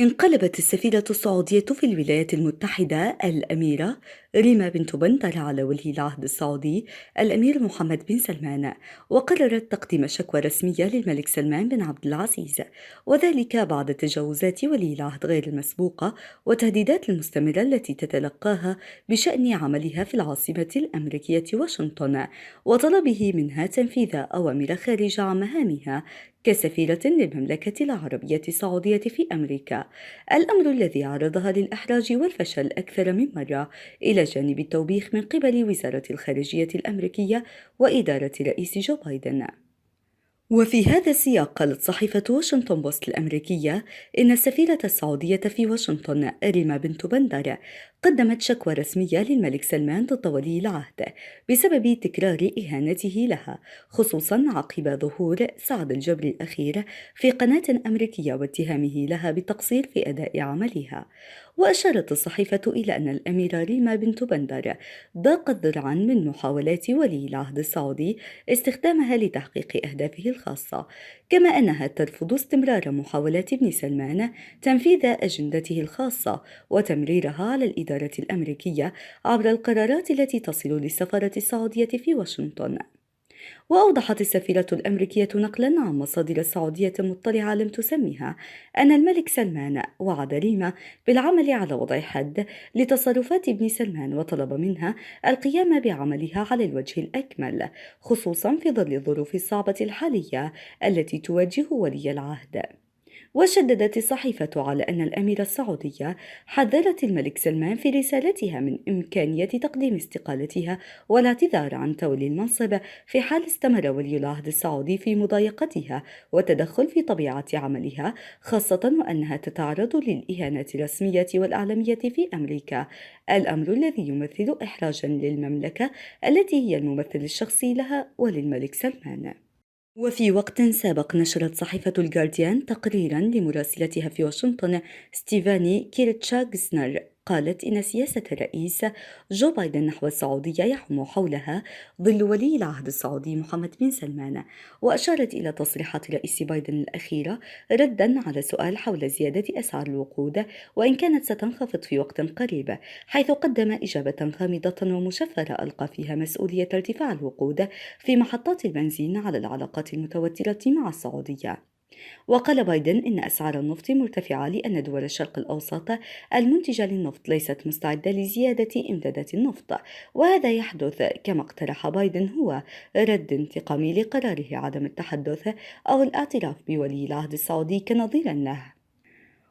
انقلبت السفيرة السعودية في الولايات المتحدة الأميرة ريما بنت بندر على ولي العهد السعودي الأمير محمد بن سلمان، وقررت تقديم شكوى رسمية للملك سلمان بن عبد العزيز، وذلك بعد تجاوزات ولي العهد غير المسبوقة والتهديدات المستمرة التي تتلقاها بشأن عملها في العاصمة الأمريكية واشنطن، وطلبه منها تنفيذ أوامر خارجة عن مهامها كسفيرة للمملكة العربية السعودية في أمريكا، الأمر الذي عرضها للإحراج والفشل أكثر من مرة، إلى جانب التوبيخ من قبل وزارة الخارجية الأمريكية وإدارة رئيس جو بايدن. وفي هذا السياق قالت صحيفة واشنطن بوست الأمريكية إن السفيرة السعودية في واشنطن ريما بنت بندر قدمت شكوى رسمية للملك سلمان ضد ولي العهد بسبب تكرار إهانته لها، خصوصا عقب ظهور سعد الجبر الأخير في قناة أمريكية واتهامه لها بالتقصير في أداء عملها. وأشارت الصحيفة إلى أن الأميرة ريما بنت بندر ضاقت ذرعا من محاولات ولي العهد السعودي استخدامها لتحقيق أهدافه الخاصة، كما أنها ترفض استمرار محاولات ابن سلمان تنفيذ أجندته الخاصة وتمريرها على الإدارة الأمريكية عبر القرارات التي تصل للسفارة السعودية في واشنطن. وأوضحت السفيرة الأمريكية نقلا عن مصادر سعودية مطلعة لم تسمها أن الملك سلمان وعد ريما بالعمل على وضع حد لتصرفات ابن سلمان، وطلب منها القيام بعملها على الوجه الأكمل، خصوصا في ظل الظروف الصعبة الحالية التي تواجه ولي العهد. وشددت الصحيفة على أن الأميرة السعودية حذرت الملك سلمان في رسالتها من إمكانية تقديم استقالتها والاعتذار عن تولي المنصب في حال استمر ولي العهد السعودي في مضايقتها والتدخل في طبيعة عملها، خاصة وأنها تتعرض للإهانات الرسمية والإعلامية في أمريكا، الأمر الذي يمثل إحراجا للمملكة التي هي الممثل الشخصي لها وللملك سلمان. وفي وقت سابق نشرت صحيفة الجارديان تقريرا لمراسلتها في واشنطن ستيفاني كيرتشاغسنر قالت إن سياسة الرئيس جو بايدن نحو السعودية يحوم حولها ظل ولي العهد السعودي محمد بن سلمان، وأشارت إلى تصريحات رئيس بايدن الأخيرة ردا على سؤال حول زيادة أسعار الوقود وإن كانت ستنخفض في وقت قريب، حيث قدم إجابة غامضة ومشفرة ألقى فيها مسؤولية ارتفاع الوقود في محطات البنزين على العلاقات المتوترة مع السعودية. وقال بايدن إن أسعار النفط مرتفعة لأن دول الشرق الأوسط المنتجة للنفط ليست مستعدة لزيادة إمدادات النفط، وهذا يحدث كما اقترح بايدن هو رد انتقامي لقراره عدم التحدث أو الاعتراف بولي العهد السعودي كنظير له.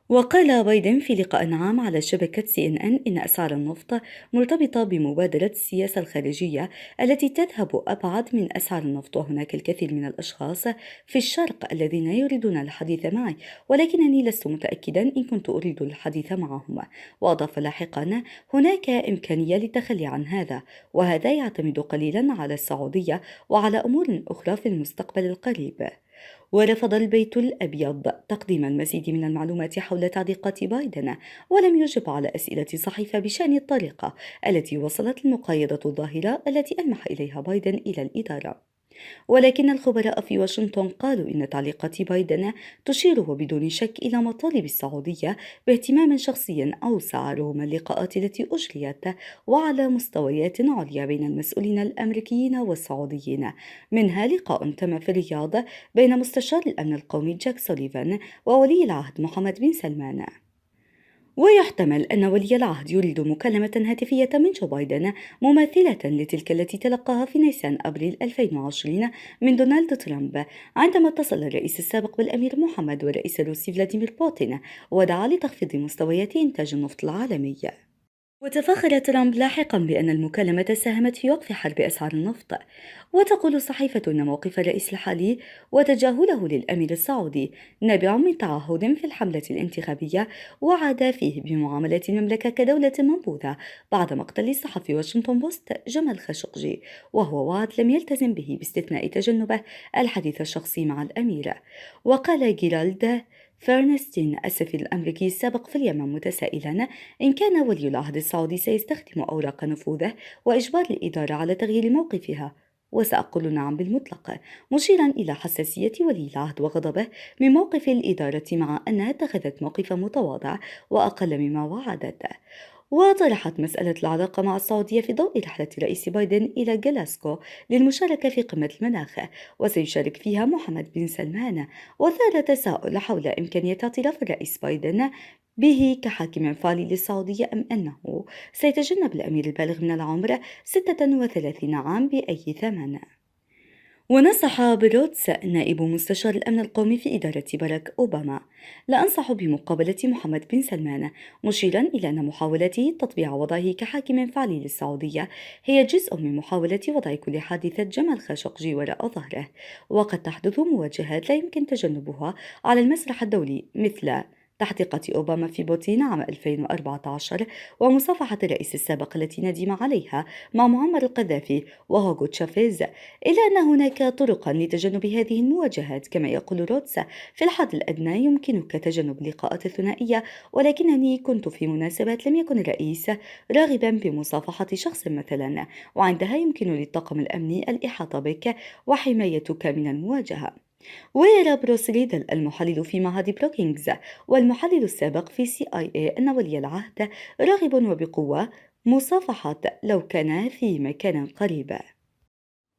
وقال بايدن في لقاء عام على شبكة CNN إن أسعار النفط مرتبطة بمبادرة السياسة الخارجية التي تذهب أبعد من أسعار النفط، وهناك الكثير من الأشخاص في الشرق الذين يريدون الحديث معي، ولكنني لست متأكدا إن كنت أريد الحديث معهم. وأضاف لاحقا: هناك إمكانية للتخلي عن هذا، وهذا يعتمد قليلا على السعودية وعلى أمور أخرى في المستقبل القريب. ورفض البيت الأبيض تقديم المزيد من المعلومات حول تعليقات بايدن، ولم يجب على أسئلة الصحيفة بشأن الطريقة التي وصلت المقايضة الظاهرة التي ألمح إليها بايدن إلى الإدارة. ولكن الخبراء في واشنطن قالوا إن تعليقات بايدن تشير وبدون شك إلى مطالب السعودية باهتمام شخصي أوسع رغم اللقاءات التي أجريت وعلى مستويات عليا بين المسؤولين الأمريكيين والسعوديين، منها لقاء تم في الرياض بين مستشار الأمن القومي جاك سوليفان وولي العهد محمد بن سلمان. ويحتمل أن ولي العهد يريد مكالمة هاتفية من جو بايدن مماثلة لتلك التي تلقاها في نيسان أبريل 2020 من دونالد ترامب، عندما اتصل الرئيس السابق بالأمير محمد والرئيس الروسي فلاديمير بوتين ودعا لتخفيض مستويات إنتاج النفط العالمي. وتفاخر ترامب لاحقا بأن المكالمة ساهمت في وقف حرب أسعار النفط. وتقول الصحيفة أن موقف الرئيس الحالي وتجاهله للأمير السعودي نابع من تعهد في الحملة الانتخابية وعد فيه بمعاملة المملكة كدولة منبوذة بعد مقتل الصحفي واشنطن بوست جمال خاشقجي، وهو وعد لم يلتزم به باستثناء تجنبه الحديث الشخصي مع الأميرة. وقال جيرالد فرنستين السفير الأمريكي السابق في اليمن متسائلا إن كان ولي العهد السعودي سيستخدم أوراق نفوذه وإجبار الإدارة على تغيير موقفها، وسأقول نعم بالمطلق، مشيرا إلى حساسية ولي العهد وغضبه من موقف الإدارة مع أنها اتخذت موقفا متواضع وأقل مما وعدت. وطرحت مسألة العلاقة مع السعودية في ضوء رحلة الرئيس بايدن إلى جلاسكو للمشاركة في قمة المناخ، وسيشارك فيها محمد بن سلمان، وثار تساؤل حول إمكانية اعتراف الرئيس بايدن به كحاكم فعلي للسعودية أم أنه سيتجنب الأمير البالغ من العمر 36 عام بأي ثمن. ونصح برودس نائب مستشار الأمن القومي في إدارة باراك أوباما: لا أنصح بمقابلة محمد بن سلمان، مشيرا إلى أن محاولته تطبيع وضعه كحاكم فعلي للسعودية هي جزء من محاولة وضع كل حادثة جمال خاشقجي وراء ظهره، وقد تحدث مواجهات لا يمكن تجنبها على المسرح الدولي، مثل تحقيقات أوباما في بوتين عام 2014 ومصافحة الرئيس السابق التي ندم عليها مع معمر القذافي وهوغو تشافيز، إلا أن هناك طرقا لتجنب هذه المواجهات. كما يقول رودس: في الحد الأدنى يمكنك تجنب اللقاءات الثنائية، ولكنني كنت في مناسبات لم يكن الرئيس راغبا بمصافحة شخص مثلا، وعندها يمكن للطاقم الأمني الإحاطة بك وحمايتك من المواجهة. ويرى بروس ريدل المحلل في معهد بروكينغز والمحلل السابق في CIA أن ولي العهد راغب وبقوة مصافحة لو كان في مكان قريب.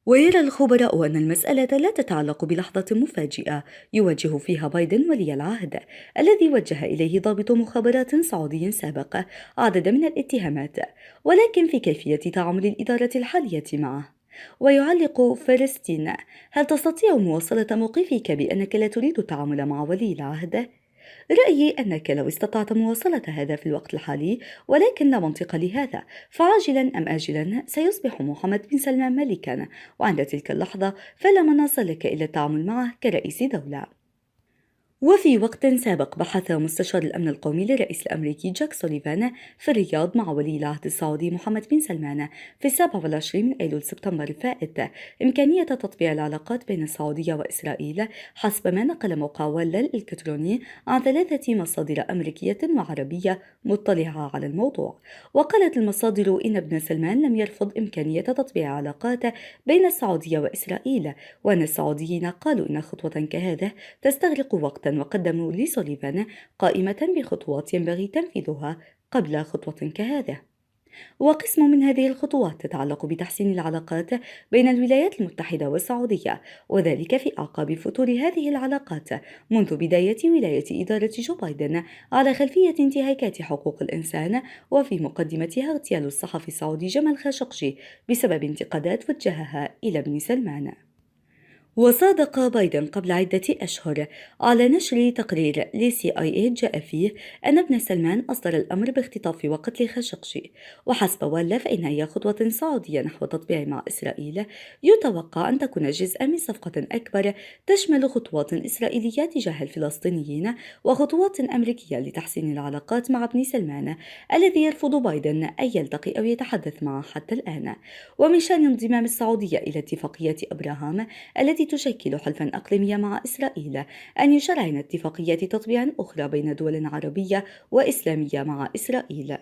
ويرى الخبراء أن المسألة لا تتعلق بلحظة مفاجئة يواجه فيها بايدن ولي العهد الذي وجه إليه ضابط مخابرات سعودي سابق عدد من الاتهامات، ولكن في كيفية تعامل الإدارة الحالية معه. ويعلق فلسطين: هل تستطيع مواصلة موقفك بأنك لا تريد التعامل مع ولي العهد؟ رأيي أنك لو استطعت مواصلة هذا في الوقت الحالي، ولكن لا منطق لهذا، فعاجلا أم آجلا سيصبح محمد بن سلمان ملكا، وعند تلك اللحظة فلا مناص لك إلا التعامل معه كرئيس دولة. وفي وقت سابق بحث مستشار الأمن القومي للرئيس الأمريكي جاك سوليفان في الرياض مع ولي العهد السعودي محمد بن سلمان في 27 من أيلول سبتمبر الفائت إمكانية تطبيع العلاقات بين السعودية وإسرائيل، حسب ما نقل موقع ولا الإلكتروني عن 3 مصادر أمريكية وعربية مطلعة على الموضوع. وقالت المصادر إن ابن سلمان لم يرفض إمكانية تطبيع علاقات بين السعودية وإسرائيل، وأن السعوديين قالوا إن خطوة كهذه تستغرق وقتا، وقدموا لسوليفان قائمة بخطوات ينبغي تنفيذها قبل خطوة كهذه. وقسم من هذه الخطوات تتعلق بتحسين العلاقات بين الولايات المتحدة والسعودية، وذلك في أعقاب فتور هذه العلاقات منذ بداية ولاية إدارة جو بايدن على خلفية انتهاكات حقوق الإنسان، وفي مقدمتها اغتيال الصحفي السعودي جمال خاشقجي بسبب انتقادات وجهها إلى ابن سلمان. وصادق بايدن قبل عدة أشهر على نشر تقرير لCIA جاء فيه أن ابن سلمان أصدر الأمر باختطاف وقتل خاشقجي، وحسب ولا فإن أي خطوة سعودية نحو التطبيع مع إسرائيل يتوقع أن تكون جزءا من صفقة أكبر تشمل خطوات إسرائيلية تجاه الفلسطينيين وخطوات أمريكية لتحسين العلاقات مع ابن سلمان الذي يرفض بايدن أن يلتقي أو يتحدث معه حتى الآن. ومن شأن انضمام السعودية إلى اتفاقية أبراهام التي تشكل حلفا إقليميا مع إسرائيل أن يشرعن اتفاقيات تطبيع أخرى بين دول عربية وإسلامية مع إسرائيل.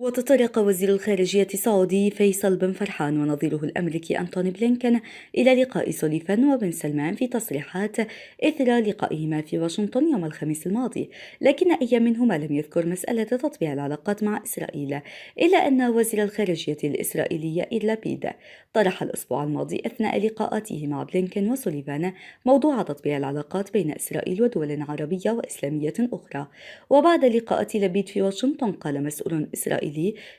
وتطرق وزير الخارجية السعودي فيصل بن فرحان ونظيره الأمريكي أنتوني بلينكن إلى لقاء سوليفان وبن سلمان في تصريحات إثر لقائهما في واشنطن يوم الخميس الماضي، لكن أي منهما لم يذكر مسألة تطبيع العلاقات مع إسرائيل، إلا أن وزير الخارجية الإسرائيلي إير لابيد طرح الأسبوع الماضي أثناء لقاءاته مع بلينكن وسوليفان موضوع تطبيع العلاقات بين إسرائيل ودول عربية وإسلامية أخرى. وبعد لقاءات لابيد في واشنطن قال مسؤول إسرائيلي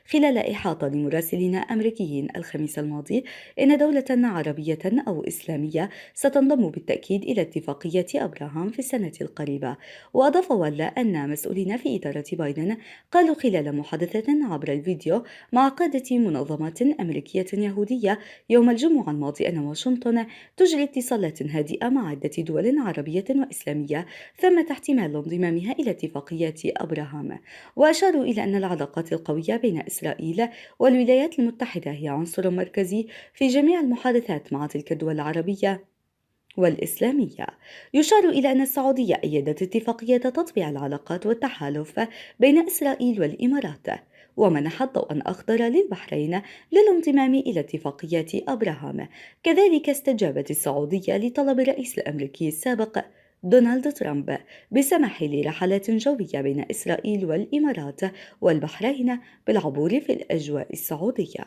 خلال إحاطة لمراسلين أمريكيين الخميس الماضي إن دولة عربية أو إسلامية ستنضم بالتأكيد إلى اتفاقية أبراهام في السنة القريبة. وأضاف ولا أن مسؤولين في إدارة بايدن قالوا خلال محادثة عبر الفيديو مع قادة منظمات أمريكية يهودية يوم الجمعة الماضي أن واشنطن تجري اتصالات هادئة مع عدة دول عربية وإسلامية ثمة احتمال انضمامها إلى اتفاقية أبراهام. وأشاروا إلى أن العلاقات القوية بين إسرائيل والولايات المتحدة هي عنصر مركزي في جميع المحادثات مع تلك الدول العربية والإسلامية. يشار إلى أن السعودية أيدت اتفاقية تطبيع العلاقات والتحالف بين إسرائيل والإمارات، ومنحت ضوءا أخضر للبحرين للانضمام إلى اتفاقية أبراهام. كذلك استجابت السعودية لطلب الرئيس الأمريكي السابق دونالد ترامب بسماح لرحلات جوية بين إسرائيل والإمارات والبحرين بالعبور في الأجواء السعودية.